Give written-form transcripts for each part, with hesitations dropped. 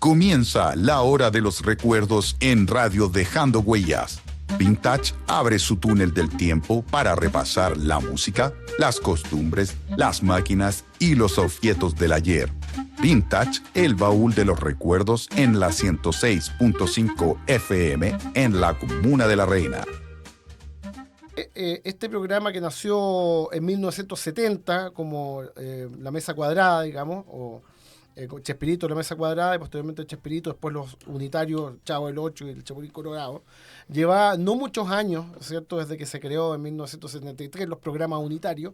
Comienza la hora de los recuerdos en Radio Dejando Huellas. Vintage abre su túnel del tiempo para repasar la música, las costumbres, las máquinas y los objetos del ayer. Vintage, el baúl de los recuerdos en la 106.5 FM en la Comuna de La Reina. Este programa que nació en 1970 como La Mesa Cuadrada, digamos, o con Chespirito, La Mesa Cuadrada, y posteriormente Chespirito, después los unitarios, Chavo del Ocho y el Chapulín Colorado, lleva no muchos años, ¿cierto?, desde que se creó en 1973 los programas unitarios,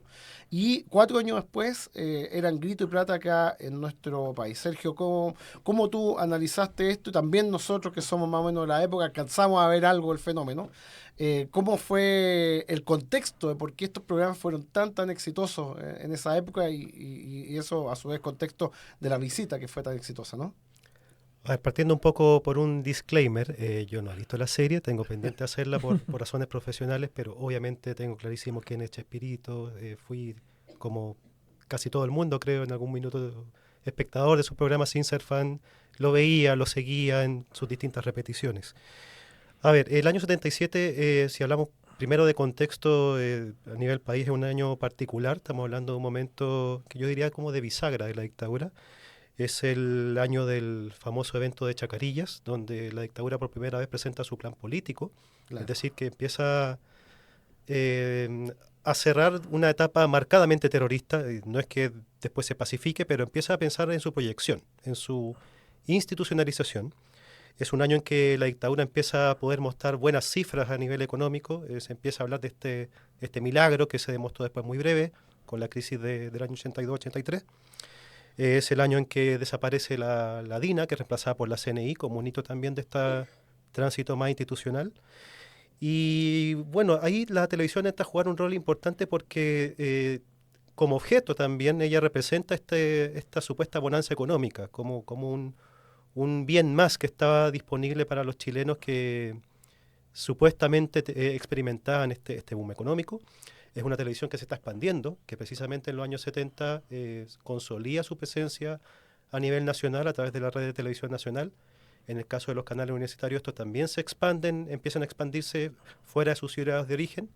y 4 años después eran grito y plata acá en nuestro país. Sergio, ¿cómo tú analizaste esto? Y también nosotros, que somos más o menos de la época, alcanzamos a ver algo del fenómeno. ¿Cómo fue el contexto de por qué estos programas fueron tan exitosos en esa época y eso, a su vez, contexto de la visita que fue tan exitosa, ¿no? A ver, partiendo un poco por un disclaimer, yo no he visto la serie, tengo pendiente hacerla por razones profesionales, pero obviamente tengo clarísimo quién es Chespirito, fui como casi todo el mundo, creo, en algún minuto espectador de su programa sin ser fan, lo veía, lo seguía en sus distintas repeticiones. A ver, el año 77, si hablamos primero de contexto a nivel país, es un año particular, estamos hablando de un momento que yo diría como de bisagra de la dictadura. Es el año del famoso evento de Chacarillas, donde la dictadura por primera vez presenta su plan político, claro. Es decir, que empieza a cerrar una etapa marcadamente terrorista, no es que después se pacifique, pero empieza a pensar en su proyección, en su institucionalización. Es un año en que la dictadura empieza a poder mostrar buenas cifras a nivel económico, se empieza a hablar de este milagro que se demostró después muy breve, con la crisis del año 82-83. Es el año en que desaparece la DINA, que es reemplazada por la CNI, como un hito también de este tránsito más institucional. Y bueno, ahí la televisión entra a jugar un rol importante porque como objeto también ella representa esta supuesta bonanza económica, como un bien más que estaba disponible para los chilenos que supuestamente experimentaban este boom económico. Es una televisión que se está expandiendo, que precisamente en los años 70 consolida su presencia a nivel nacional a través de la red de televisión nacional. En el caso de los canales universitarios, estos también se expanden, empiezan a expandirse fuera de sus ciudades de origen.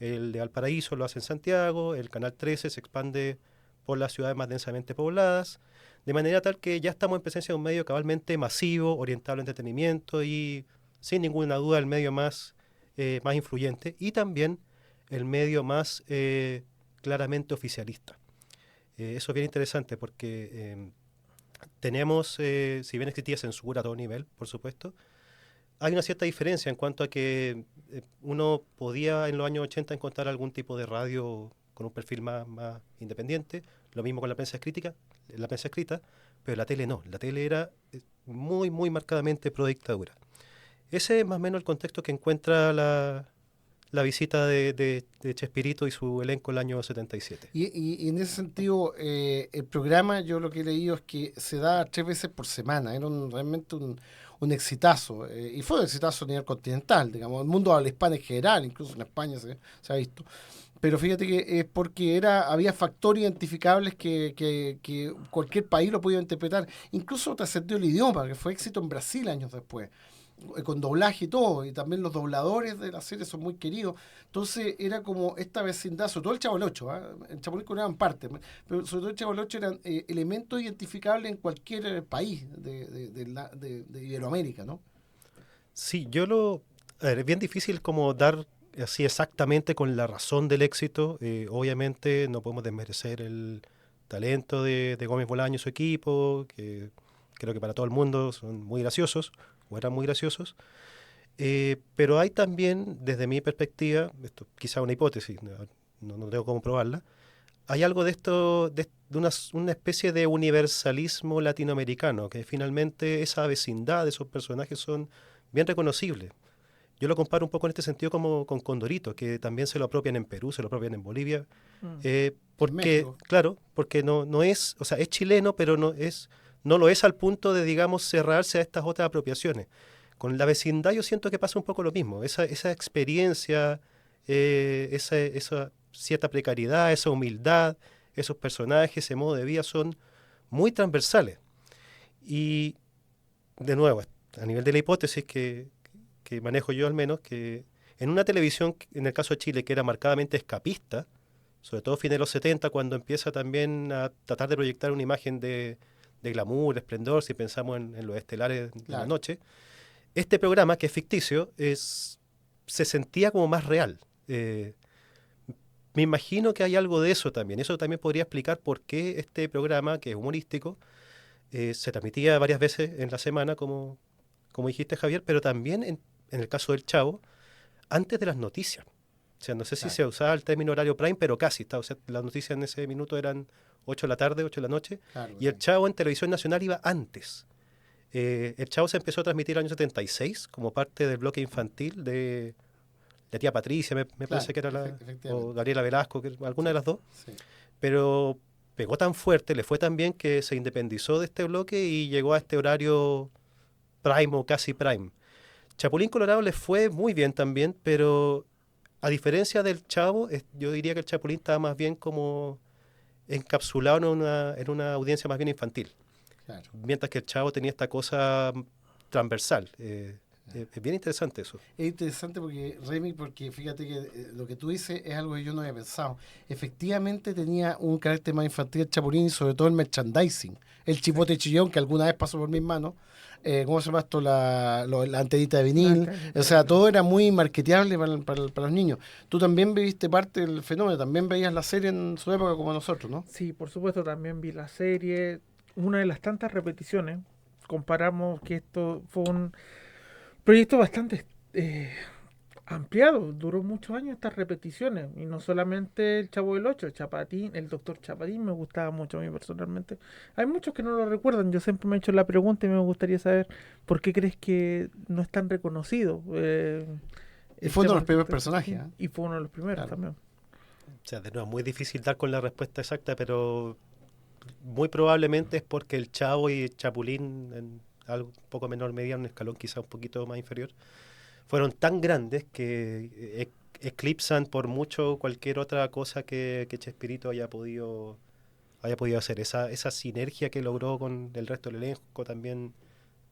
El de Valparaíso lo hace en Santiago, el Canal 13 se expande por las ciudades más densamente pobladas, de manera tal que ya estamos en presencia de un medio cabalmente masivo, orientado al entretenimiento y, sin ninguna duda, el medio más influyente y también el medio más claramente oficialista. Eso es bien interesante porque tenemos, si bien existía censura a todo nivel, por supuesto, hay una cierta diferencia en cuanto a que uno podía en los años 80 encontrar algún tipo de radio con un perfil más independiente, lo mismo con la prensa escrita, pero la tele no, la tele era muy marcadamente pro dictadura. Ese es más o menos el contexto que encuentra la visita de Chespirito y su elenco el año 77. Y en ese sentido, el programa, yo lo que he leído es que se da 3 veces por semana, era realmente un exitazo, y fue un exitazo a nivel continental, digamos, el mundo habla hispana en general, incluso en España se ha visto. Pero fíjate que es porque había factores identificables que cualquier país lo podía interpretar, incluso trascendió el idioma, que fue éxito en Brasil años después, con doblaje y todo, y también los dobladores de la serie son muy queridos. Entonces era como esta vecindad, sobre todo el Chavo del Ocho, el Chapulín Colorado en parte, pero sobre todo el Chavo del Ocho eran elementos identificables en cualquier país de Iberoamérica, ¿no? Sí, es bien difícil como dar así exactamente con la razón del éxito. Obviamente no podemos desmerecer el talento de Gómez Bolaño y su equipo, que creo que para todo el mundo son muy graciosos, o eran muy graciosos. Pero hay también, desde mi perspectiva, esto quizá una hipótesis, no tengo cómo probarla, hay algo de esto, de una especie de universalismo latinoamericano, que finalmente esa vecindad de esos personajes son bien reconocibles. Yo lo comparo un poco en este sentido como con Condorito, que también se lo apropian en Perú, se lo apropian en Bolivia, porque, claro, porque no es, o sea, es chileno, pero no lo es al punto de, digamos, cerrarse a estas otras apropiaciones. Con la vecindad yo siento que pasa un poco lo mismo, esa experiencia, esa cierta precariedad, esa humildad, esos personajes, ese modo de vida son muy transversales. Y de nuevo, a nivel de la hipótesis que manejo yo al menos, que en una televisión, en el caso de Chile, que era marcadamente escapista, sobre todo a fines de los 70, cuando empieza también a tratar de proyectar una imagen de glamour, de esplendor, si pensamos en los estelares de la noche, este programa, que es ficticio, se sentía como más real. Me imagino que hay algo de eso también. Eso también podría explicar por qué este programa, que es humorístico, se transmitía varias veces en la semana, como dijiste, Javier, pero también en el caso del Chavo, antes de las noticias. O sea, no sé si se usaba el término horario prime, pero casi está. O sea, las noticias en ese minuto eran 8 de la tarde, 8 de la noche, y el Chavo en Televisión Nacional iba antes. El Chavo se empezó a transmitir en el año 76 como parte del bloque infantil de tía Patricia, me parece que era o Gabriela Velasco, alguna de las dos. Sí. Pero pegó tan fuerte, le fue tan bien que se independizó de este bloque y llegó a este horario prime o casi prime. Chapulín Colorado le fue muy bien también, pero a diferencia del Chavo, yo diría que el Chapulín estaba más bien como encapsulado en una audiencia más bien infantil. Claro. Mientras que el Chavo tenía esta cosa transversal. Es bien interesante eso. Es interesante porque fíjate que lo que tú dices es algo que yo no había pensado. Efectivamente tenía un carácter más infantil el Chapulín y sobre todo el merchandising. El chipote chillón que alguna vez pasó por mis manos. ¿Cómo se llama esto? La antenita de vinil. O sea, todo era muy marketeable para los niños. Tú también viviste parte del fenómeno, también veías la serie en su época como nosotros, ¿no? Sí, por supuesto, también vi la serie. Una de las tantas repeticiones, comparamos que esto fue un proyecto bastante ampliado, duró muchos años estas repeticiones, y no solamente el Chavo del Ocho, Chapatín, el Doctor Chapatín me gustaba mucho a mí personalmente. Hay muchos que no lo recuerdan, yo siempre me he hecho la pregunta y me gustaría saber por qué crees que no es tan reconocido. Y fue uno de los primeros personajes. Y fue uno de los primeros también. O sea, de nuevo, muy difícil dar con la respuesta exacta, pero muy probablemente es porque el Chavo y el Chapulín, en algo un poco menor medida, un escalón quizá un poquito más inferior, fueron tan grandes que eclipsan por mucho cualquier otra cosa que Chespirito haya podido hacer. Esa sinergia que logró con el resto del elenco también,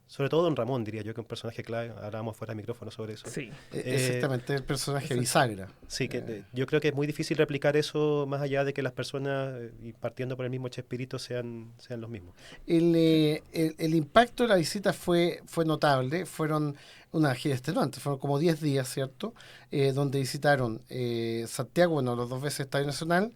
sobre todo Don Ramón, diría yo, que es un personaje clave. Hablábamos fuera de micrófono sobre eso. Sí, exactamente, el personaje bisagra. Sí, que yo creo que es muy difícil replicar eso más allá de que las personas, y partiendo por el mismo Chespirito, sean los mismos. El impacto de la visita fue notable. Fueron una gira extenuante, fueron como 10 días, ¿cierto? Donde visitaron Santiago, bueno, los 2 veces Estadio Nacional,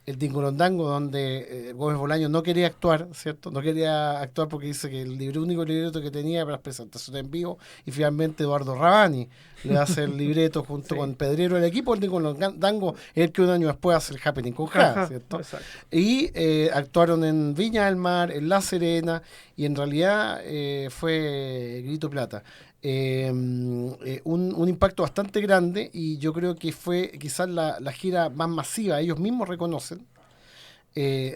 el Dingorondango, donde Gómez Bolaño no quería actuar, ¿cierto? No quería actuar porque dice que el único libreto que tenía para las presentaciones en vivo, y finalmente Eduardo Rabani le hace el libreto junto con Pedrero del equipo. El Dingorondango es el que un año después hace el Happening con Jara, ¿cierto? Exacto. Y actuaron en Viña del Mar, en La Serena, y en realidad fue Grito Plata. Un impacto bastante grande, y yo creo que fue quizás la gira más masiva. Ellos mismos reconocen,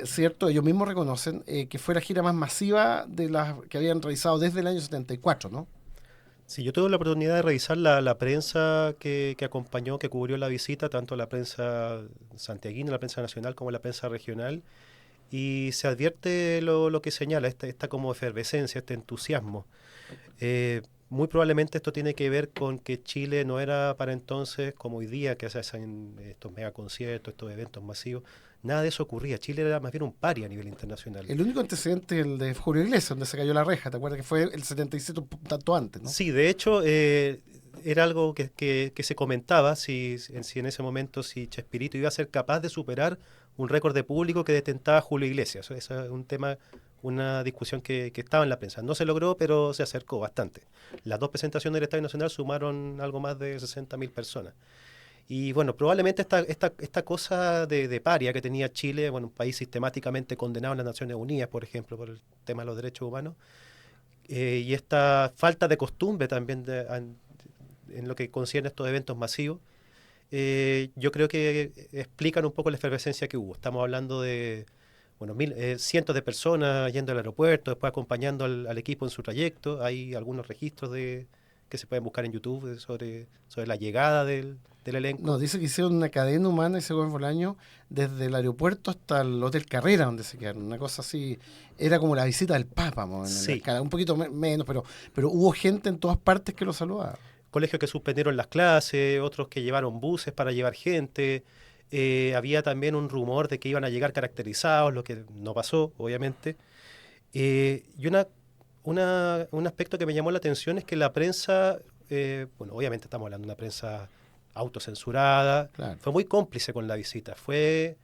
¿cierto? Ellos mismos reconocen que fue la gira más masiva de las que habían realizado desde el año 74, ¿no? Sí, yo tuve la oportunidad de revisar la prensa que acompañó, que cubrió la visita, tanto la prensa santiaguina, la prensa nacional, como la prensa regional, y se advierte lo que señala, esta como efervescencia, este entusiasmo. Muy probablemente esto tiene que ver con que Chile no era para entonces como hoy día, que se hacen estos megaconciertos, estos eventos masivos. Nada de eso ocurría. Chile era más bien un paria a nivel internacional. El único antecedente es el de Julio Iglesias, donde se cayó la reja. ¿Te acuerdas que fue el 77 un tanto antes, no? Sí, de hecho, era algo que se comentaba si en ese momento si Chespirito iba a ser capaz de superar un récord de público que detentaba Julio Iglesias. Eso es un tema, una discusión que estaba en la prensa. No se logró, pero se acercó bastante. Las 2 presentaciones del Estadio Nacional sumaron algo más de 60.000 personas. Y bueno, probablemente esta cosa de paria que tenía Chile, bueno, un país sistemáticamente condenado en las Naciones Unidas, por ejemplo, por el tema de los derechos humanos, y esta falta de costumbre también en lo que concierne a estos eventos masivos, yo creo que explican un poco la efervescencia que hubo. Estamos hablando de cientos de personas yendo al aeropuerto, después acompañando al equipo en su trayecto. Hay algunos registros que se pueden buscar en YouTube sobre la llegada del elenco. No, dice que hicieron una cadena humana ese Gómez Bolaño desde el aeropuerto hasta el Hotel Carrera, donde se quedaron. Una cosa así, era como la visita del Papa, Sí. un poquito menos, pero hubo gente en todas partes que lo saludaba. Colegios que suspendieron las clases, otros que llevaron buses para llevar gente. Había también un rumor de que iban a llegar caracterizados, lo que no pasó, obviamente. Y un aspecto que me llamó la atención es que la prensa, bueno, obviamente estamos hablando de una prensa autocensurada, Claro. fue muy cómplice con la visita, fue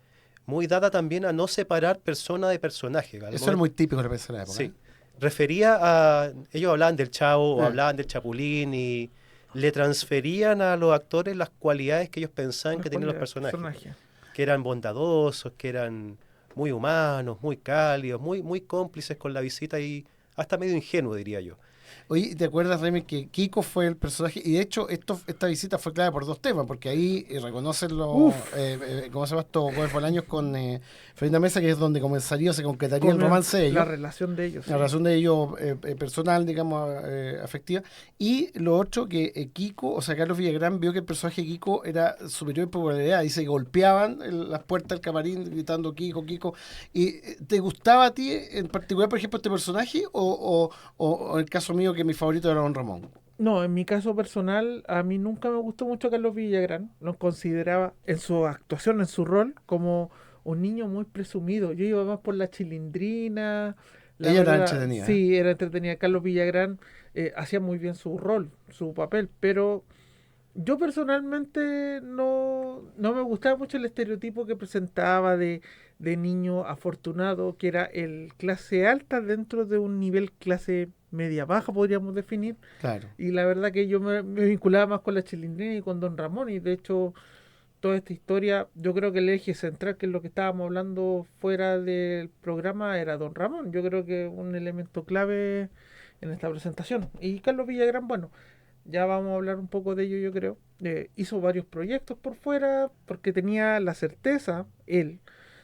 muy dada también a no separar persona de personaje. Eso era muy típico de la prensa de la época. Sí, refería a... Ellos hablaban del Chavo o Ah. hablaban del Chapulín y le transferían a los actores las cualidades que ellos pensaban que tenían los personajes. Que eran bondadosos, que eran muy humanos, muy cálidos, muy cómplices con la visita y hasta medio ingenuo, diría yo. Oye, ¿te acuerdas, Remy, que Kiko fue el personaje? Y de hecho, esta visita fue clave por dos temas, porque ahí reconocen los, ¿cómo se llama esto? Gómez Bolaños con Florinda Mesa, que es donde comenzaría, se concretaría el romance de ellos. La relación de ellos. La relación de ellos personal, digamos, afectiva. Y lo otro, que Kiko, o sea, Carlos Villagrán vio que el personaje de Kiko era superior en popularidad. Dice que golpeaban las puertas del camarín gritando Kiko, Kiko. ¿Y te gustaba a ti en particular, por ejemplo, este personaje? ¿O en el caso mío, que mi favorito era Don Ramón? No, en mi caso personal, a mí nunca me gustó mucho Carlos Villagrán. Lo consideraba en su actuación, en su rol, como un niño muy presumido. Yo iba más por la chilindrina. Ella era entretenida. Sí, era entretenida. Carlos Villagrán hacía muy bien su rol, su papel, pero yo personalmente no me gustaba mucho el estereotipo que presentaba de niño afortunado, que era el clase alta dentro de un nivel clase media baja, podríamos definir. Claro. Y la verdad que yo me vinculaba más con la chilindrina y con Don Ramón, y de hecho toda esta historia, yo creo que el eje central, que es lo que estábamos hablando fuera del programa, era Don Ramón. Yo creo que un elemento clave en esta presentación. Y Carlos Villagrán, bueno, ya vamos a hablar un poco de ello, yo creo. Hizo varios proyectos por fuera porque tenía la certeza, él,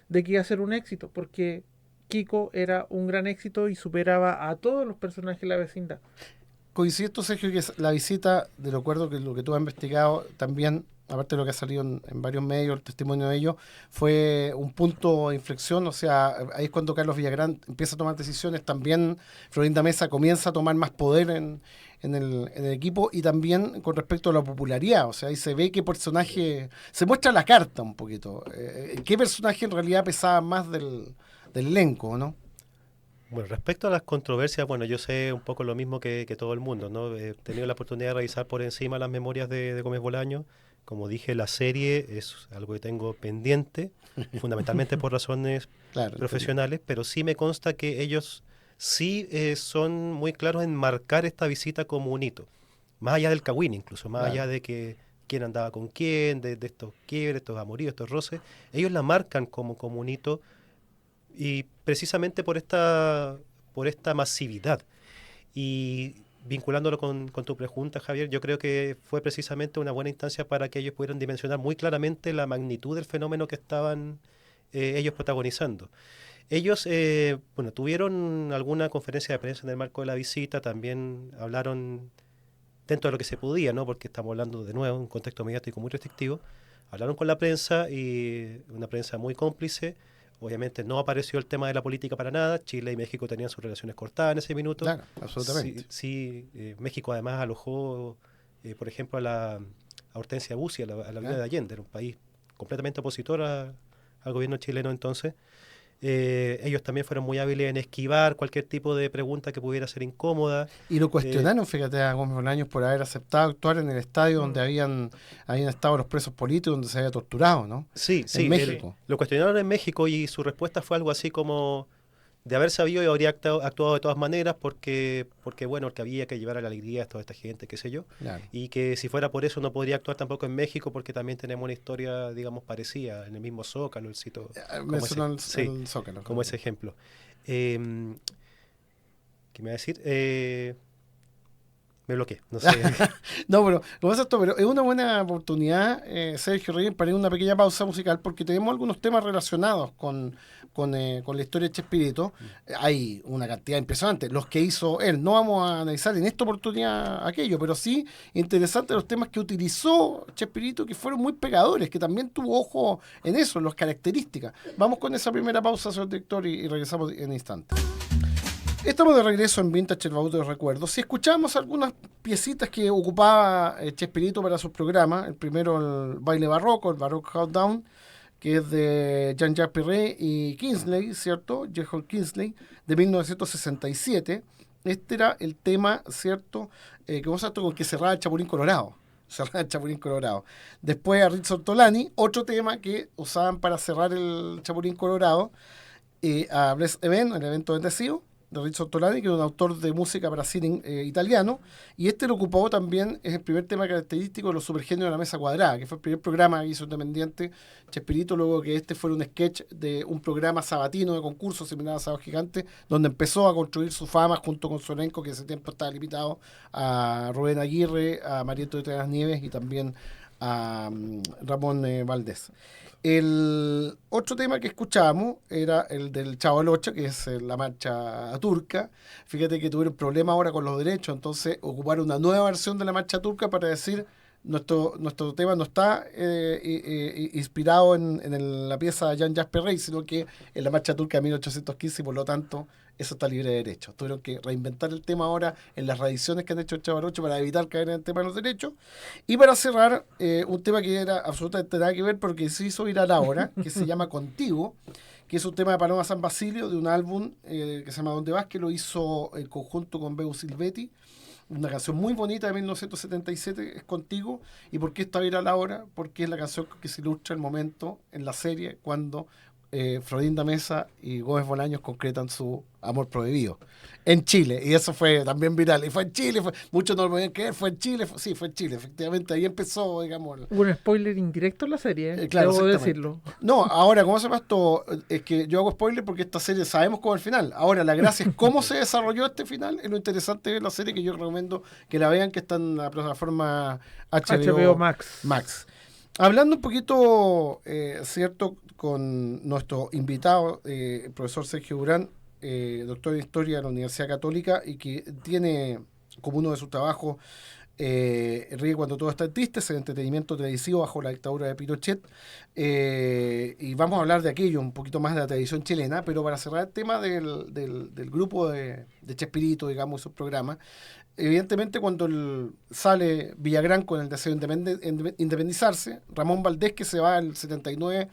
de que iba a ser un éxito, porque Kiko era un gran éxito y superaba a todos los personajes de la vecindad. Coincido, Sergio, que la visita, de lo acuerdo que lo que tú has investigado también, aparte de lo que ha salido en varios medios, el testimonio de ellos, fue un punto de inflexión. O sea, ahí es cuando Carlos Villagrán empieza a tomar decisiones. También Florinda Mesa comienza a tomar más poder en el equipo, y también con respecto a la popularidad. O sea, ahí se ve qué personaje, se muestra la carta un poquito. ¿Qué personaje en realidad pesaba más del elenco, no? Bueno, respecto a las controversias, bueno, yo sé un poco lo mismo que todo el mundo, ¿no? He tenido la oportunidad de revisar por encima las memorias de Gómez Bolaño. Como dije, la serie es algo que tengo pendiente, fundamentalmente por razones profesionales, pero sí me consta que ellos sí son muy claros en marcar esta visita como un hito, más allá del cagüín incluso, más allá de que quién andaba con quién, de estos quiebres, estos amoríos, estos roces, ellos la marcan como un hito, y precisamente por esta masividad. Y vinculándolo con tu pregunta, Javier, yo creo que fue precisamente una buena instancia para que ellos pudieran dimensionar muy claramente la magnitud del fenómeno que estaban ellos protagonizando. Ellos, bueno, tuvieron alguna conferencia de prensa en el marco de la visita, también hablaron dentro de lo que se podía, ¿no? Porque estamos hablando de nuevo de un contexto mediático muy restrictivo. Hablaron con la prensa, y una prensa muy cómplice. Obviamente no apareció el tema de la política para nada. Chile y México tenían sus relaciones cortadas en ese minuto. Claro, absolutamente. Sí, México además alojó, por ejemplo, a Hortensia Bussi, a la vida de Allende. Era un país completamente opositor al gobierno chileno entonces. Ellos también fueron muy hábiles en esquivar cualquier tipo de pregunta que pudiera ser incómoda. Y lo cuestionaron, fíjate, a Gómez Bolaños por haber aceptado actuar en el estadio donde habían estado los presos políticos, donde se había torturado, ¿no? Sí, en México. Lo cuestionaron en México, y su respuesta fue algo así como: de haber sabido, yo habría actuado de todas maneras, porque bueno, que había que llevar a la alegría a toda esta gente, qué sé yo. Claro. Y que si fuera por eso no podría actuar tampoco en México, porque también tenemos una historia, digamos, parecida, en el mismo Zócalo, el sitio. El Zócalo. Como ese ejemplo. ¿Qué me va a decir? me bloqueé. No sé. No, pero lo que pasa es esto, pero es una buena oportunidad, Sergio Reyes, para ir a una pequeña pausa musical, porque tenemos algunos temas relacionados con la historia de Chespirito. Hay una cantidad impresionante, los que hizo él. No vamos a analizar en esta oportunidad aquello, pero sí interesante los temas que utilizó Chespirito, que fueron muy pegadores, que también tuvo ojo en eso, en las características. Vamos con esa primera pausa, señor director, y regresamos en instantes. Estamos de regreso en Vintage, el baúl de los recuerdos. Si escuchamos algunas piecitas que ocupaba Chespirito para sus programas, el primero el baile barroco, el Baroque Countdown, que es de Jean-Jacques Perret y Kingsley, ¿cierto? J. Kingsley, de 1967. Este era el tema, ¿cierto? Que vamos a con que cerraba el Chapulín Colorado. Cerraba el Chapulín Colorado. Después a Rizzo Ortolani, otro tema que usaban para cerrar el Chapulín Colorado, a Bless Event, el evento bendecido, de Rizzo Ortolani, que es un autor de música para cine italiano, y este lo ocupó también, es el primer tema característico de los supergenios de la mesa cuadrada, que fue el primer programa que hizo independiente Chespirito, luego que este fuera un sketch de un programa sabatino de concurso similar a Sábado Gigante, donde empezó a construir su fama junto con su elenco, que ese tiempo estaba limitado a Rubén Aguirre, a Mariento de Las Nieves y también a Ramón Valdés. El otro tema que escuchábamos era el del Chavo del Ocho, que es la marcha turca. Fíjate que tuvieron problemas ahora con los derechos, entonces ocuparon una nueva versión de la marcha turca para decir nuestro tema no está inspirado en la pieza de Jean-Jacques Perret, sino que en la marcha turca de 1815, y por lo tanto eso está libre de derechos. Tuvieron que reinventar el tema ahora en las reediciones que han hecho el Chavo del Ocho para evitar caer en el tema de los derechos. Y para cerrar, un tema que era absolutamente nada que ver, porque se hizo viral ahora, que se llama Contigo, que es un tema de Paloma San Basilio, de un álbum que se llama ¿Dónde vas?, que lo hizo en conjunto con Beu Silvetti. Una canción muy bonita de 1977, es Contigo. ¿Y por qué está viral ahora? Porque es la canción que se ilustra el momento en la serie cuando Florinda Mesa y Gómez Bolaños concretan su amor prohibido en Chile, y eso fue también viral, y fue en Chile, muchos no lo podían creer, fue en Chile, sí, fue en Chile, efectivamente, ahí empezó, digamos. Hubo un spoiler indirecto en la serie, claro, debo decirlo. No, ahora, ¿cómo se llama esto? Es que yo hago spoiler porque esta serie sabemos cómo es el final. Ahora, la gracia es cómo se desarrolló este final, es lo interesante de la serie, que yo recomiendo que la vean, que está en la plataforma HBO Max. Hablando un poquito, cierto, con nuestro invitado, el profesor Sergio Durán, doctor en Historia de la Universidad Católica, y que tiene como uno de sus trabajos Ríe cuando todo está triste, el entretenimiento televisivo bajo la dictadura de Pinochet, y vamos a hablar de aquello, un poquito más de la televisión chilena, pero para cerrar el tema del grupo de Chespirito, digamos, esos programas. Evidentemente, cuando sale Villagrán con el deseo de independizarse, Ramón Valdés, que se va en el 79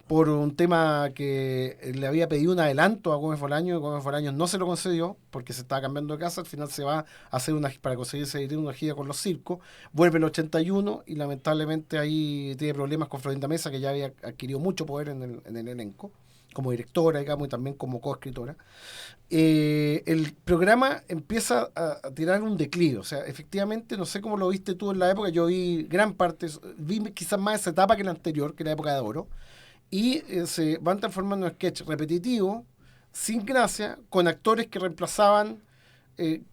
por un tema que le había pedido un adelanto a Gómez Bolaños, y Gómez Bolaños no se lo concedió porque se estaba cambiando de casa. Al final se va a hacer para conseguirse una gira con los circos, vuelve el 81 y lamentablemente ahí tiene problemas con Florinda Mesa, que ya había adquirido mucho poder en el elenco, como directora, digamos, y también como coescritora. El programa empieza a tirar un declive. O sea, efectivamente, no sé cómo lo viste tú en la época, yo vi gran parte, vi quizás más esa etapa que la anterior, que la época de oro, y se van transformando en sketch repetitivo, sin gracia, con actores que reemplazaban,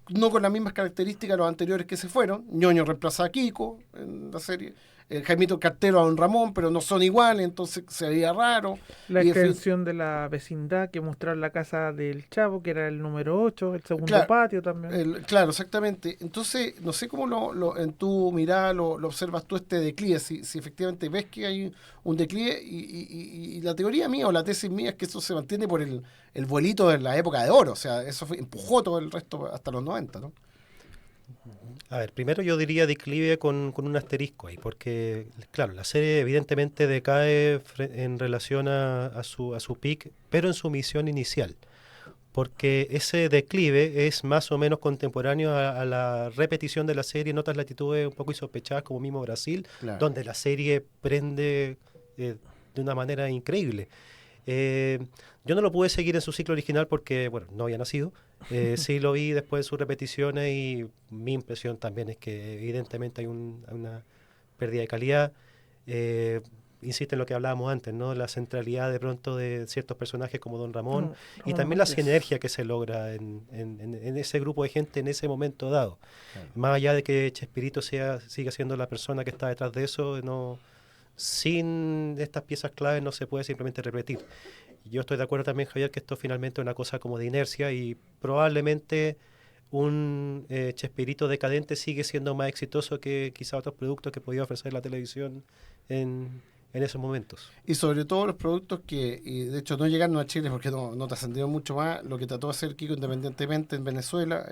no con las mismas características los anteriores que se fueron. Ñoño reemplaza a Kiko en la serie, Jaimito Cartero a Don Ramón, pero no son iguales, entonces se veía raro. La extensión de la vecindad que mostraba la casa del Chavo, que era el número 8, el segundo patio también. Claro, exactamente. Entonces, no sé cómo en tu mirada lo observas tú, este declive, si efectivamente ves que hay un declive, y la teoría mía o la tesis mía es que eso se mantiene por el vuelito de la época de oro, o sea, eso empujó todo el resto hasta los 90, ¿no? A ver, primero yo diría declive con un asterisco ahí, porque, claro, la serie evidentemente decae en relación a su peak, pero en su misión inicial, porque ese declive es más o menos contemporáneo a la repetición de la serie en otras latitudes un poco insospechadas, como mismo Brasil, claro, donde la serie prende de una manera increíble. Yo no lo pude seguir en su ciclo original porque, bueno, no había nacido. Sí lo vi después de sus repeticiones, y mi impresión también es que evidentemente hay una pérdida de calidad. insiste en lo que hablábamos antes, ¿no? La centralidad de pronto de ciertos personajes como Don Ramón, y Ramón también la Valdés. sinergia que se logra en ese grupo de gente en ese momento dado. Claro. Más allá de que Chespirito siga siendo la persona que está detrás de eso, no, sin estas piezas claves no se puede simplemente repetir. Yo estoy de acuerdo también, Javier, que esto finalmente es una cosa como de inercia, y probablemente un Chespirito decadente sigue siendo más exitoso que quizá otros productos que podía ofrecer la televisión en esos momentos. Y sobre todo los productos que, y de hecho no llegaron a Chile porque no trascendieron mucho más, lo que trató de hacer Kiko independientemente en Venezuela,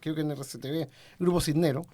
creo que en RCTV, Grupo Cisnero,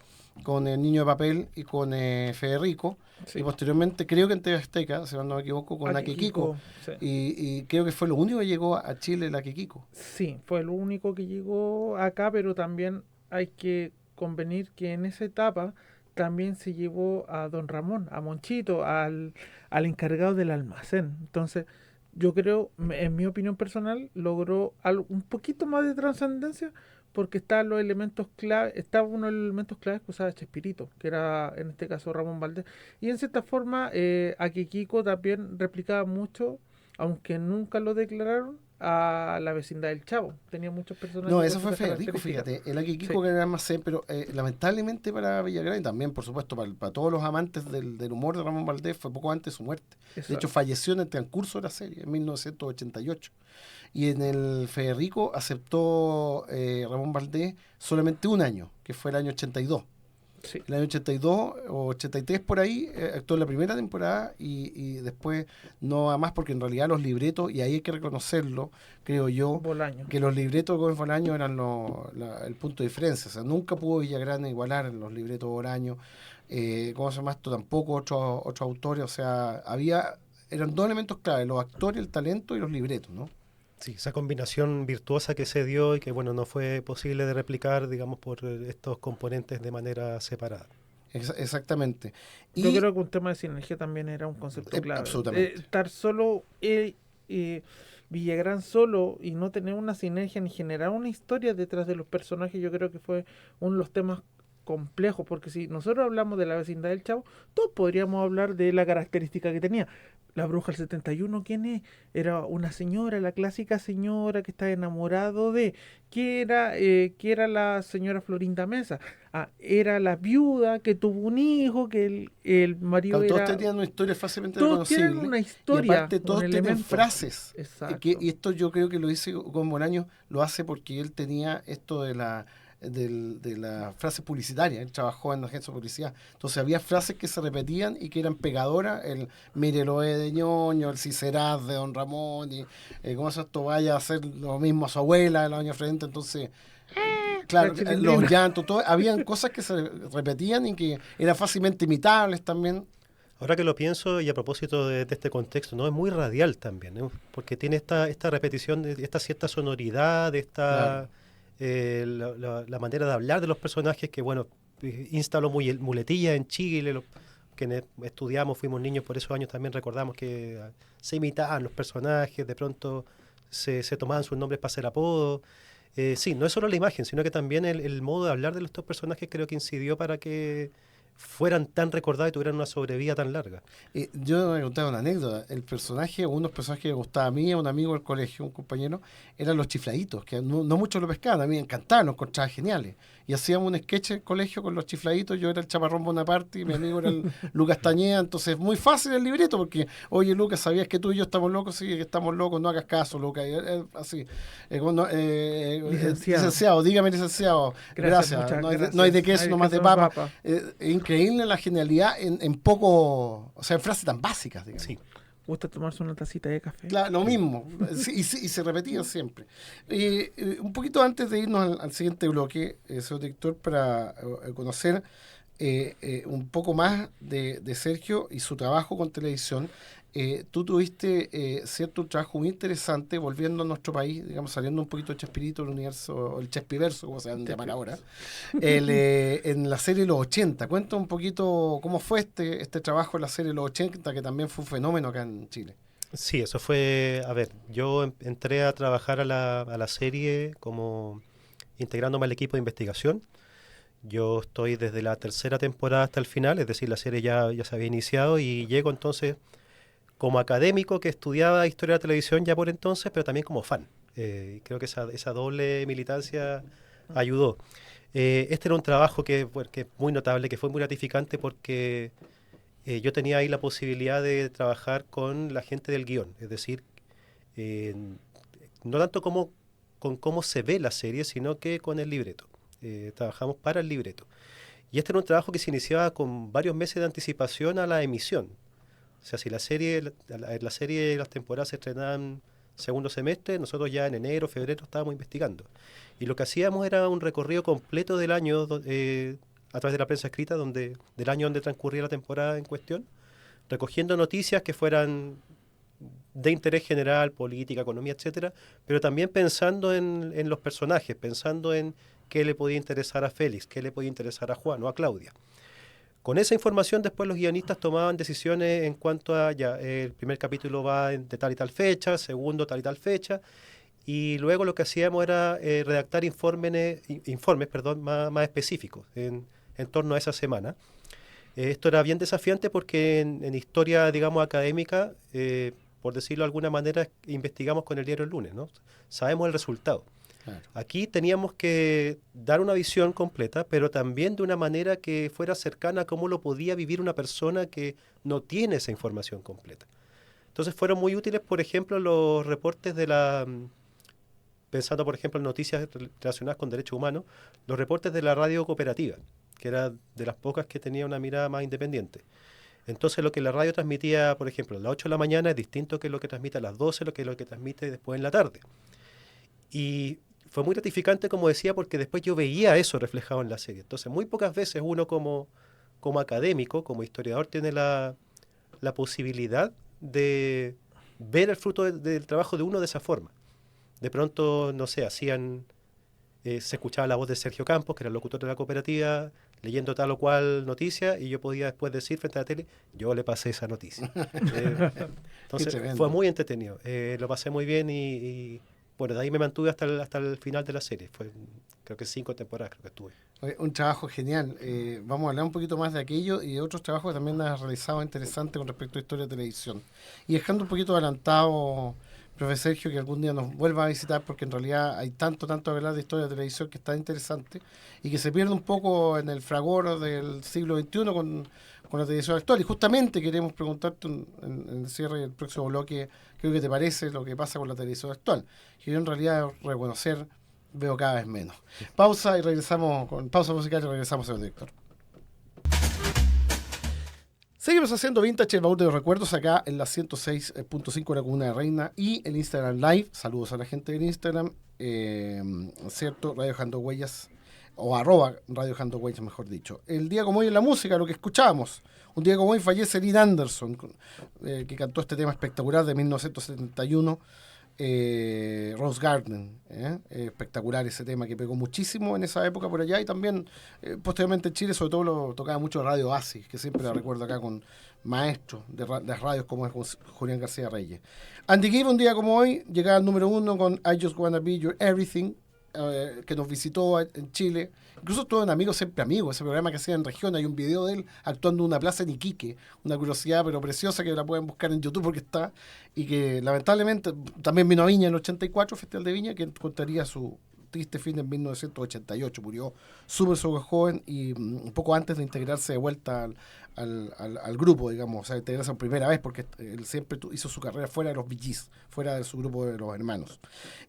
con El Niño de Papel y con Federico, Sí. y posteriormente creo que en TV Azteca, si no me equivoco, con la Kiko, sí. y creo que fue lo único que llegó a Chile, la Kiko. Sí, fue el único que llegó acá, pero también hay que convenir que en esa etapa también se llevó a Don Ramón, a Monchito, al encargado del almacén. Entonces, yo creo, en mi opinión personal, logró un poquito más de trascendencia porque estaban los elementos clave, estaba uno de los elementos claves que usaba Chespirito, que era en este caso Ramón Valdés. Y en cierta forma, a Kiko también replicaba mucho, aunque nunca lo declararon, a la vecindad del Chavo. Tenía muchos personajes. No, con eso fue esas Federico, características. fíjate, el Aki Kiko Sí. que era el almacén, pero lamentablemente para Villagrán y también, por supuesto, para todos los amantes del humor de Ramón Valdés, fue poco antes de su muerte. De hecho, Exacto. falleció en el transcurso de la serie, en 1988. Y en el Federico aceptó Ramón Valdés solamente un año, que fue el año 82. Sí. El año 82 o 83 por ahí, actuó en la primera temporada y después no va más porque en realidad los libretos, y ahí hay que reconocerlo, creo yo, Bolaño. que los libretos de Gómez Bolaño eran el punto de diferencia. O sea, nunca pudo Villagrán igualar los libretos de Bolaño. ¿Cómo se llama esto? Tampoco otros autores. O sea, eran dos elementos claves, los actores, el talento y los libretos, ¿no? Sí, esa combinación virtuosa que se dio y que bueno no fue posible de replicar, digamos, por estos componentes de manera separada. Exactamente. Yo Y creo que un tema de sinergia también era un concepto clave. absolutamente. Estar solo, Villagrán solo y no tener una sinergia ni generar una historia detrás de los personajes, yo creo que fue uno de los temas complejos, porque si nosotros hablamos de la vecindad del Chavo, todos podríamos hablar de la característica que tenía. La bruja del 71, ¿quién es? Era una señora, la clásica señora que está enamorado de... ¿Qué era la señora Florinda Mesa? Era la viuda que tuvo un hijo, que el marido claro, todos era... tenían una historia fácilmente Todos tienen reconocible. una Y historia, aparte todos un tienen elemento. frases. Exacto. Y esto yo creo que lo dice con Bolaño, lo hace porque él tenía esto de la frase publicitaria. Él trabajó en la agencia de publicidad. Entonces había frases que se repetían y que eran pegadoras. El mire lo de ñoño, el si serás de Don Ramón, y cómo se esto vaya a hacer lo mismo a su abuela el año frente. Entonces, claro, La chilindrina. los llantos, todo, habían cosas que se repetían y que eran fácilmente imitables también. Ahora que lo pienso, y a propósito de este contexto, ¿no? Es muy radial también, ¿no? Porque tiene esta repetición, esta cierta sonoridad, Claro. la manera de hablar de los personajes que, bueno, instaló muletilla en Chile, quienes estudiamos, fuimos niños por esos años, también recordamos que se imitaban los personajes, de pronto se tomaban sus nombres para hacer apodos. Sí, no es solo la imagen, sino que también el modo de hablar de estos personajes creo que incidió para que fueran tan recordados y tuvieran una sobrevida tan larga. Yo me contaba una anécdota. El personaje, uno de los personajes que me gustaba a mí, a un amigo del colegio, un compañero, eran los chifladitos, que no muchos lo pescaban, a mí me encantaban, los encontraba geniales. Y hacíamos un sketch en el colegio con los chifladitos, yo era el Chaparrón Bonaparte y mi amigo era el Lucas Tañeda, entonces muy fácil el libreto, porque, oye Lucas, ¿sabías que tú y yo estamos locos? Sí, que estamos locos, no hagas caso, Lucas. Así. Licenciado, dígame licenciado. Gracias. muchas gracias. No hay de queso, nomás de queso, papa. Increíble la genialidad en poco, o sea, en frases tan básicas, digamos. Sí. ¿Gusta tomarse una tacita de café? Claro, lo mismo, y se repetían siempre. Un poquito antes de irnos al siguiente bloque, señor director, para conocer un poco más de Sergio y su trabajo con televisión. Tú tuviste cierto trabajo muy interesante volviendo a nuestro país, digamos, saliendo un poquito del Chespirito, el universo, el Chespiverso, como se van a llamar ahora, en la serie Los 80. Cuenta un poquito cómo fue este trabajo en la serie Los 80, que también fue un fenómeno acá en Chile. Sí, eso fue, a ver, yo entré a trabajar a la serie como integrándome al equipo de investigación. Yo estoy desde la tercera temporada hasta el final, es decir, la serie ya se había iniciado y llego entonces como académico que estudiaba historia de la televisión ya por entonces, pero también como fan. Creo que esa doble militancia ayudó. Este era un trabajo que es muy notable, que fue muy gratificante porque yo tenía ahí la posibilidad de trabajar con la gente del guión, es decir, eh, no tanto con cómo se ve la serie, sino que con el libreto. Trabajamos para el libreto. Y este era un trabajo que se iniciaba con varios meses de anticipación a la emisión. O sea, si la serie y las temporadas se estrenaban segundo semestre, nosotros ya en enero, febrero estábamos investigando. Y lo que hacíamos era un recorrido completo del año a través de la prensa escrita, del año donde transcurría la temporada en cuestión, recogiendo noticias que fueran de interés general, política, economía, etcétera, pero también pensando en los personajes, pensando en qué le podía interesar a Félix, qué le podía interesar a Juan o a Claudia. Con esa información después los guionistas tomaban decisiones en cuanto a, ya, el primer capítulo va de tal y tal fecha, segundo tal y tal fecha, y luego lo que hacíamos era redactar informes más específicos en torno a esa semana. Esto era bien desafiante porque en historia, digamos, académica, por decirlo de alguna manera, investigamos con el diario El Lunes, ¿no? Sabemos el resultado. Claro. Aquí teníamos que dar una visión completa, pero también de una manera que fuera cercana a cómo lo podía vivir una persona que no tiene esa información completa. Entonces fueron muy útiles, por ejemplo, los reportes pensando por ejemplo en noticias relacionadas con derechos humanos, los reportes de la radio cooperativa, que era de las pocas que tenía una mirada más independiente. Entonces lo que la radio transmitía, por ejemplo, a las 8 de la mañana es distinto que lo que transmite a las 12, lo que transmite después en la tarde. Y fue muy gratificante, como decía, porque después yo veía eso reflejado en la serie. Entonces muy pocas veces uno como académico, como historiador, tiene la posibilidad de ver el fruto del trabajo de uno de esa forma. De pronto, no sé, se escuchaba la voz de Sergio Campos, que era el locutor de la cooperativa, leyendo tal o cual noticia, y yo podía después decir frente a la tele, yo le pasé esa noticia. Entonces fue muy entretenido, lo pasé muy bien y bueno, de ahí me mantuve hasta el final de la serie. Creo que 5 temporadas creo que estuve. Un trabajo genial. Vamos a hablar un poquito más de aquello y de otros trabajos que también has realizado interesantes con respecto a historia de televisión. Y dejando un poquito adelantado, profesor Sergio, que algún día nos vuelva a visitar, porque en realidad hay tanto que hablar de historia de televisión que está interesante y que se pierde un poco en el fragor del siglo XXI con la televisión actual. Y justamente queremos preguntarte en el cierre del próximo bloque, ¿qué te parece lo que pasa con la televisión actual? Que yo en realidad reconocer veo cada vez menos. Pausa y regresamos con pausa musical y regresamos, señor director. Seguimos haciendo Vintage, el baúl de los recuerdos, acá en la 106.5 de la Comuna de Reina y el Instagram Live. Saludos a la gente del Instagram, ¿cierto? Radio Dejando Huellas, o @ Radio Dejando Huellas, mejor dicho. El día como hoy en la música, lo que escuchábamos. Un día como hoy fallece Lynn Anderson, que cantó este tema espectacular de 1971. Rose Garden, espectacular ese tema que pegó muchísimo en esa época por allá y también posteriormente en Chile, sobre todo lo tocaba mucho Radio Oasis, que siempre la recuerdo acá con maestros de las radios como es Julián García Reyes. Andy Gibb, un día como hoy, llegaba al número 1 con I Just Wanna Be Your Everything, que nos visitó en Chile. Incluso estuvo en Amigos Siempre Amigos, ese programa que hacía en región. Hay un video de él actuando en una plaza en Iquique, una curiosidad pero preciosa que la pueden buscar en YouTube porque está, y que lamentablemente también vino a Viña en el 84, Festival de Viña, que contaría su triste fin en 1988. Murió súper joven y un poco antes de integrarse de vuelta al grupo, digamos, o sea, integrarse por primera vez, porque él siempre hizo su carrera fuera de los Bee Gees, fuera de su grupo de los hermanos.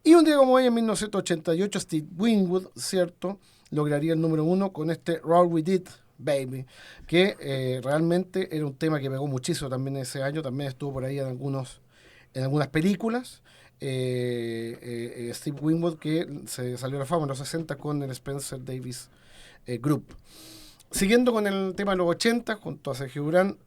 Y un día como hoy, en 1988, Steve Winwood, ¿cierto?, lograría el número 1 con este Roll With It, Baby, que realmente era un tema que pegó muchísimo también ese año, también estuvo por ahí en algunas películas. Steve Winwood, que se salió a la fama en los 60 con el Spencer Davis Group. Siguiendo con el tema de los 80, junto a Sergio Durán,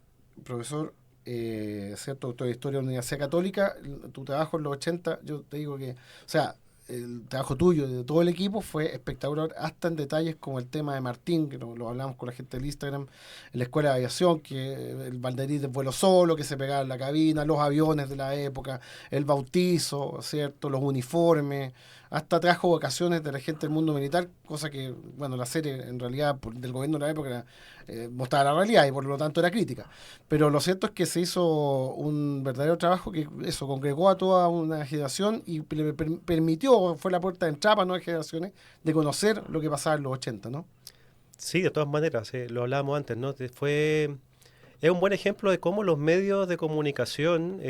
profesor, cierto, doctor de Historia de la Universidad Católica, tu trabajo en los 80, yo te digo que, o sea, el trabajo tuyo, de todo el equipo, fue espectacular, hasta en detalles como el tema de Martín, que lo hablamos con la gente del Instagram, en la escuela de aviación, que el banderín del vuelo solo, que se pegaba en la cabina, los aviones de la época, el bautizo, ¿cierto?, los uniformes, hasta trajo vocaciones de la gente del mundo militar, cosa que, bueno, la serie en realidad del gobierno de la época mostraba la realidad y por lo tanto era crítica. Pero lo cierto es que se hizo un verdadero trabajo que eso congregó a toda una generación y le permitió, fue la puerta de entrada para nuevas generaciones de conocer lo que pasaba en los 80, ¿no? Sí, de todas maneras, lo hablábamos antes, ¿no? Es un buen ejemplo de cómo los medios de comunicación,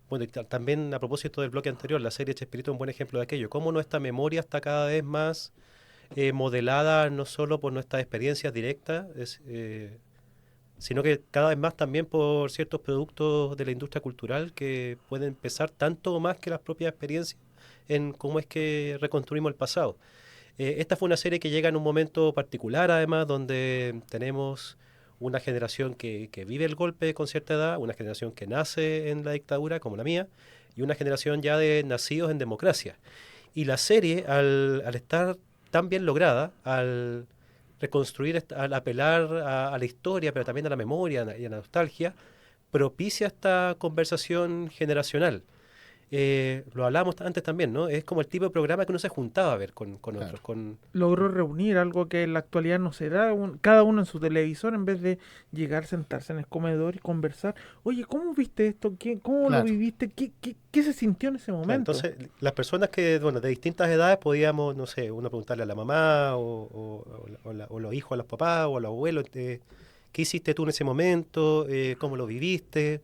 bueno, también a propósito del bloque anterior, la serie Chespirito es un buen ejemplo de aquello, cómo nuestra memoria está cada vez más modelada no solo por nuestras experiencias directas, sino que cada vez más también por ciertos productos de la industria cultural que pueden pesar tanto o más que las propias experiencias en cómo es que reconstruimos el pasado. Esta fue una serie que llega en un momento particular, además, donde tenemos una generación que vive el golpe con cierta edad, una generación que nace en la dictadura, como la mía, y una generación ya de nacidos en democracia. Y la serie, al estar tan bien lograda, al reconstruir, al apelar a la historia, pero también a la memoria y a la nostalgia, propicia esta conversación generacional. Lo hablábamos antes también, ¿no? Es como el tipo de programa que uno se juntaba a ver con Claro. otros. Logró reunir algo que en la actualidad no se da, cada uno en su televisor, en vez de llegar, sentarse en el comedor y conversar. Oye, ¿cómo viste esto? ¿Cómo lo Claro. viviste? ¿Qué se sintió en ese Claro, momento? entonces, las personas que, bueno, de distintas edades podíamos, no sé, uno preguntarle a la mamá o los hijos a los papás o a los abuelos, ¿qué hiciste tú en ese momento? ¿Cómo lo viviste?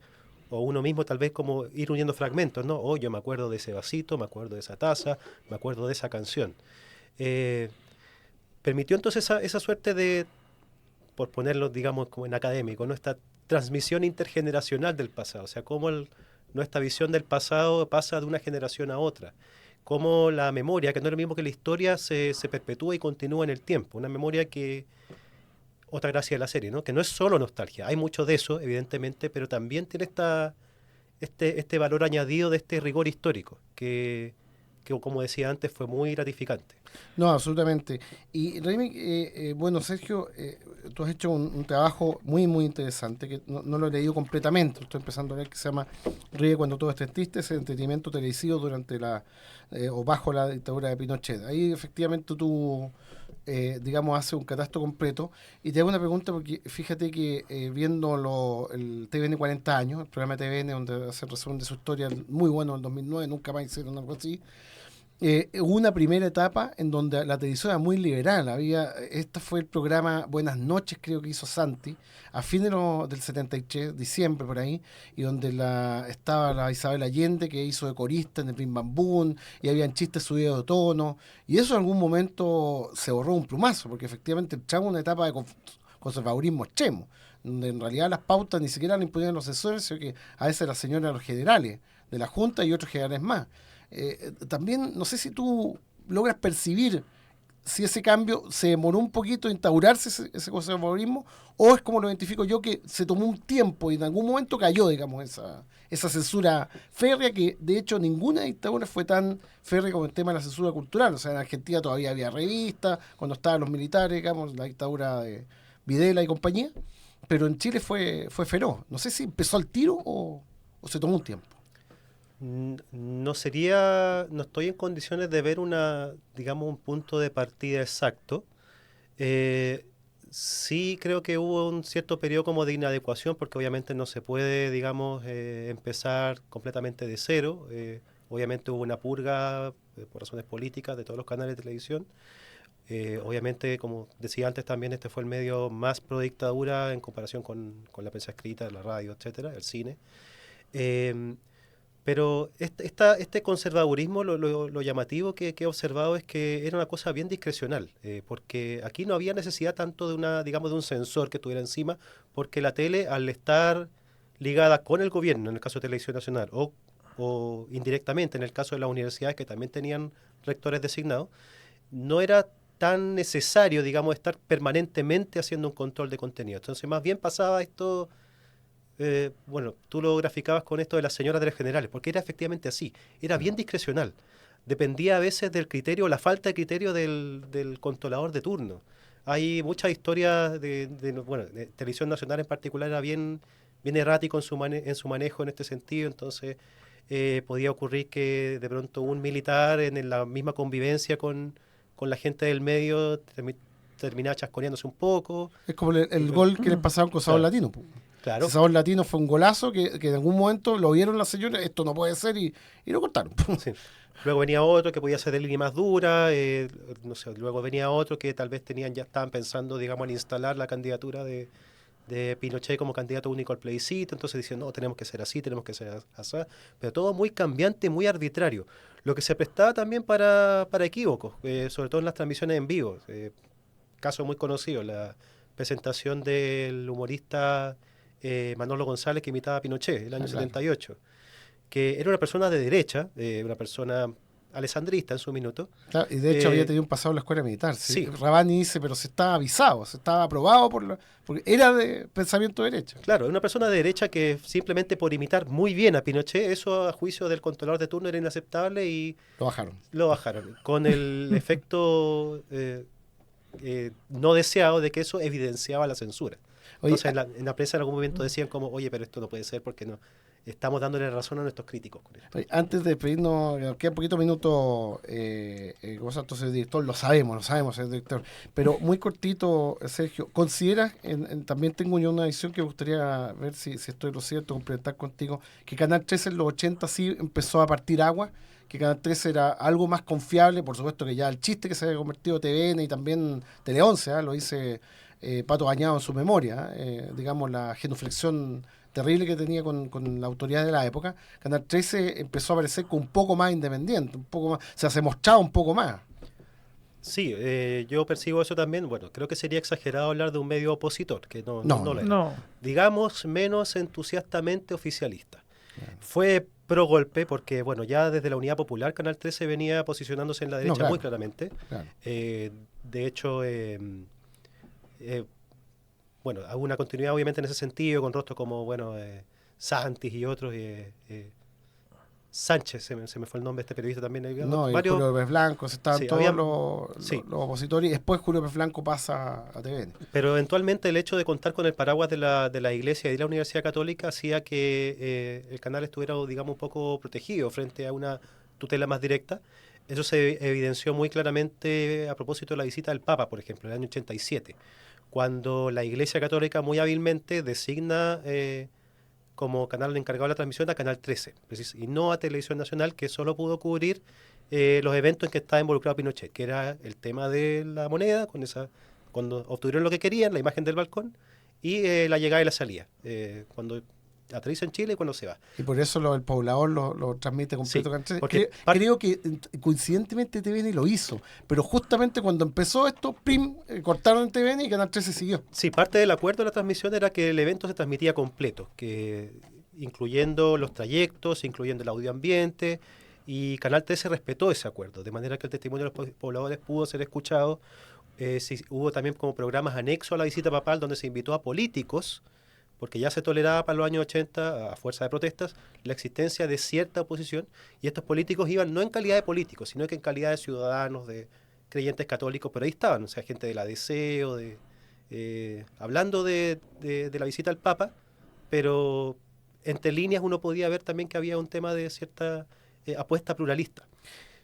O uno mismo tal vez como ir uniendo fragmentos, ¿no? Oh, yo me acuerdo de ese vasito, me acuerdo de esa taza, me acuerdo de esa canción. Eh, Permitió entonces esa suerte de, por ponerlo, digamos, como en académico, ¿no? Esta transmisión intergeneracional del pasado, o sea, cómo nuestra visión del pasado pasa de una generación a otra, cómo la memoria, que no es lo mismo que la historia, se perpetúa y continúa en el tiempo, una memoria que, otra gracia de la serie, ¿no? Que no es solo nostalgia, hay mucho de eso, evidentemente, pero también tiene este valor añadido de este rigor histórico, que como decía antes, fue muy gratificante. No, absolutamente. Y Raimi, bueno, Sergio, tú has hecho un trabajo muy, muy interesante, que no lo he leído completamente, lo estoy empezando a ver, que se llama Ríe cuando todo esté triste, ese entretenimiento televisivo durante o bajo la dictadura de Pinochet. Ahí efectivamente tú, digamos, haces un catastro completo. Y te hago una pregunta, porque fíjate que viendo el TVN 40 años, el programa de TVN donde hace resumen de su historia, muy bueno en el 2009, nunca más hicieron algo así. Hubo una primera etapa en donde la televisión era muy liberal. Este fue el programa Buenas noches, creo que hizo Santi, a fines del 73, diciembre por ahí, y donde estaba la Isabel Allende, que hizo de corista en el Bim Bam Boom, y habían chistes subidos de tono, y eso en algún momento se borró un plumazo, porque efectivamente entramos en una etapa de conservadurismo extremo, donde en realidad las pautas ni siquiera las imponían los asesores, sino que a veces las señoras los generales de la Junta y otros generales más. También no sé si tú logras percibir si ese cambio se demoró un poquito en instaurarse ese conservadurismo, o es como lo identifico yo, que se tomó un tiempo y en algún momento cayó, digamos, esa censura férrea, que de hecho ninguna dictadura fue tan férrea como el tema de la censura cultural. O sea, en Argentina todavía había revistas, cuando estaban los militares, digamos, la dictadura de Videla y compañía, pero en Chile fue feroz. No sé si empezó al tiro o se tomó un tiempo. No estoy en condiciones de ver digamos, un punto de partida exacto. Sí creo que hubo un cierto periodo como de inadecuación, porque obviamente no se puede, digamos, empezar completamente de cero. Obviamente hubo una purga por razones políticas de todos los canales de televisión. Obviamente, como decía antes también, este fue el medio más pro dictadura en comparación con la prensa escrita, la radio, etcétera, el cine. Pero este conservadurismo, lo llamativo que he observado es que era una cosa bien discrecional, porque aquí no había necesidad tanto digamos, de un censor que estuviera encima, porque la tele, al estar ligada con el gobierno, en el caso de Televisión Nacional, o indirectamente en el caso de las universidades que también tenían rectores designados, no era tan necesario, digamos, estar permanentemente haciendo un control de contenido. Entonces, más bien pasaba esto. Bueno, tú lo graficabas con esto de las señoras de los generales, porque era efectivamente así, era bien discrecional, dependía a veces del criterio o la falta de criterio del controlador de turno. Hay muchas historias bueno, de Televisión Nacional en particular era bien errático en su manejo en este sentido, entonces podía ocurrir que de pronto un militar en la misma convivencia con la gente del medio terminaba chasconeándose un poco. Es como el gol que les pasaron con Sabor Claro. Latino. Claro. Ese Sabor Latino fue un golazo que en algún momento lo vieron las señoras, esto no puede ser, y lo cortaron. Sí. Luego venía otro que podía ser de línea más dura, no sé, luego venía otro que tal vez ya estaban pensando, digamos, en instalar la candidatura de Pinochet como candidato único al plebiscito, entonces dicen, no, tenemos que ser así, tenemos que ser así, pero todo muy cambiante, muy arbitrario, lo que se prestaba también para equívocos, sobre todo en las transmisiones en vivo. Caso muy conocido, la presentación del humorista Manolo González que imitaba a Pinochet el año Claro. 78, que era una persona de derecha, una persona alessandrista en su minuto. Claro, y de hecho había tenido un pasado en la escuela militar. Sí. Rabani dice, pero se estaba avisado, se estaba aprobado porque era de pensamiento derecho. Claro, una persona de derecha que simplemente por imitar muy bien a Pinochet, eso a juicio del controlador de turno era inaceptable y Lo bajaron. con el efecto no deseado de que eso evidenciaba la censura. Oye, Entonces en la prensa en algún momento decían como, oye, pero esto no puede ser porque no estamos dándole razón a nuestros críticos con esto. oye, antes de despedirnos, nos queda poquito minuto, vosotros sois director, lo sabemos, señor director, pero muy cortito, Sergio, ¿consideras, también tengo yo una visión que me gustaría ver si estoy lo cierto, complementar contigo, que Canal 13 en los 80 sí empezó a partir agua, que Canal 13 era algo más confiable, por supuesto que ya el chiste que se había convertido TVN y también Tele 11, lo dice Pato Bañado en su memoria, digamos la genuflexión terrible que tenía con la autoridad de la época. Canal 13 empezó a aparecer con un poco más independiente, un poco más, o sea, se mostraba un poco más. Sí, yo percibo eso también. Bueno, creo que sería exagerado hablar de un medio opositor, que no lo era. No. Digamos, menos entusiastamente oficialista. Fue pro golpe porque, bueno, ya desde la Unidad Popular Canal 13 venía posicionándose en la derecha muy claramente. Claro. De hecho, bueno, hubo una continuidad obviamente en ese sentido, con rostros como, bueno, Santis y otros, Sánchez, se me fue el nombre de este periodista también. No, y Julio López Blanco, estaban todos los opositores, y después Julio López Blanco pasa a TVN. Pero eventualmente el hecho de contar con el paraguas de la Iglesia y de la Universidad Católica hacía que el canal estuviera, digamos, un poco protegido frente a una tutela más directa. Eso se evidenció muy claramente a propósito de la visita del Papa, por ejemplo, en el año 87, cuando la Iglesia Católica muy hábilmente designa como canal encargado de la transmisión a Canal 13, y no a Televisión Nacional, que solo pudo cubrir los eventos en que estaba involucrado Pinochet, que era el tema de la moneda, cuando obtuvieron lo que querían, la imagen del balcón, y la llegada y la salida, cuando aterriza en Chile y cuando se va. Y por eso el poblador lo transmite completo. Sí, creo que coincidentemente TVN lo hizo, pero justamente cuando empezó esto, cortaron en TVN y Canal 13 siguió. Sí, parte del acuerdo de la transmisión era que el evento se transmitía completo, que incluyendo los trayectos, incluyendo el audio ambiente, y Canal 13 respetó ese acuerdo, de manera que el testimonio de los pobladores pudo ser escuchado. Hubo también como programas anexos a la visita papal donde se invitó a políticos, porque ya se toleraba para los años 80, a fuerza de protestas, la existencia de cierta oposición, y estos políticos iban no en calidad de políticos, sino que en calidad de ciudadanos, de creyentes católicos, pero ahí estaban, o sea, gente de la DC o hablando de la visita al Papa, pero entre líneas uno podía ver también que había un tema de cierta apuesta pluralista.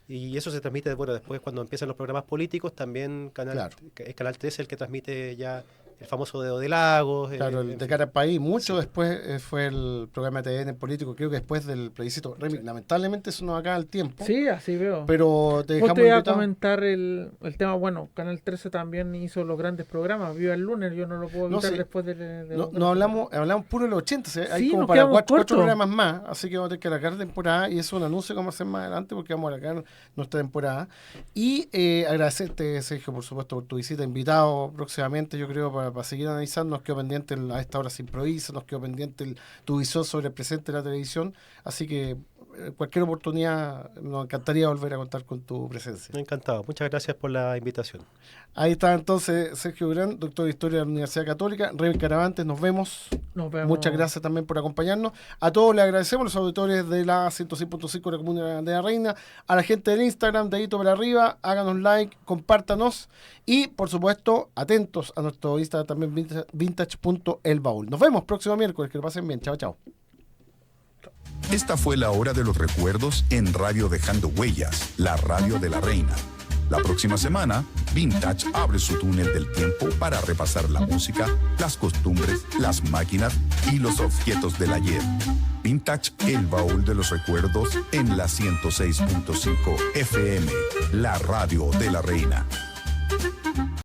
Y eso se transmite, bueno, después cuando empiezan los programas políticos, también Canal 13 el que transmite ya el famoso Dedo de Lagos. Claro, el de cara al país. Mucho después fue el programa de TVN político, creo que después del plebiscito. Lamentablemente eso nos acaba el tiempo. Sí, así veo. Pero te dejamos te iba a comentar el tema, bueno, Canal 13 también hizo los grandes programas. Viva el lunes, yo no lo puedo evitar después de no hablamos puro de los 80, hay sí, como para cuatro programas más, así que vamos a tener que alargar temporada, y eso es un anuncio que vamos a hacer más adelante porque vamos a alargar nuestra temporada. Y agradecerte, Sergio, por supuesto, por tu visita, invitado próximamente, yo creo, para seguir analizando. Nos quedó pendiente a esta hora se improvisa, nos quedó pendiente tu visión sobre el presente de la televisión, así que cualquier oportunidad nos encantaría volver a contar con tu presencia. Encantado, muchas gracias por la invitación. Ahí está entonces Sergio Durán, doctor de Historia de la Universidad Católica. Rey Caravantes, nos vemos. Muchas gracias también por acompañarnos. A todos les agradecemos, los auditores de la 106.5 de la Comuna de la Reina, a la gente del Instagram, dedito para arriba, háganos like, compártanos y, por supuesto, atentos a nuestro Instagram también, vintage.elbaúl. Nos vemos próximo miércoles, que lo pasen bien. Chao, chao. Esta fue la hora de los recuerdos en Radio Dejando Huellas, la radio de la reina. La próxima semana, Vintage abre su túnel del tiempo para repasar la música, las costumbres, las máquinas y los objetos del ayer. Vintage, el baúl de los recuerdos en la 106.5 FM, la radio de la reina.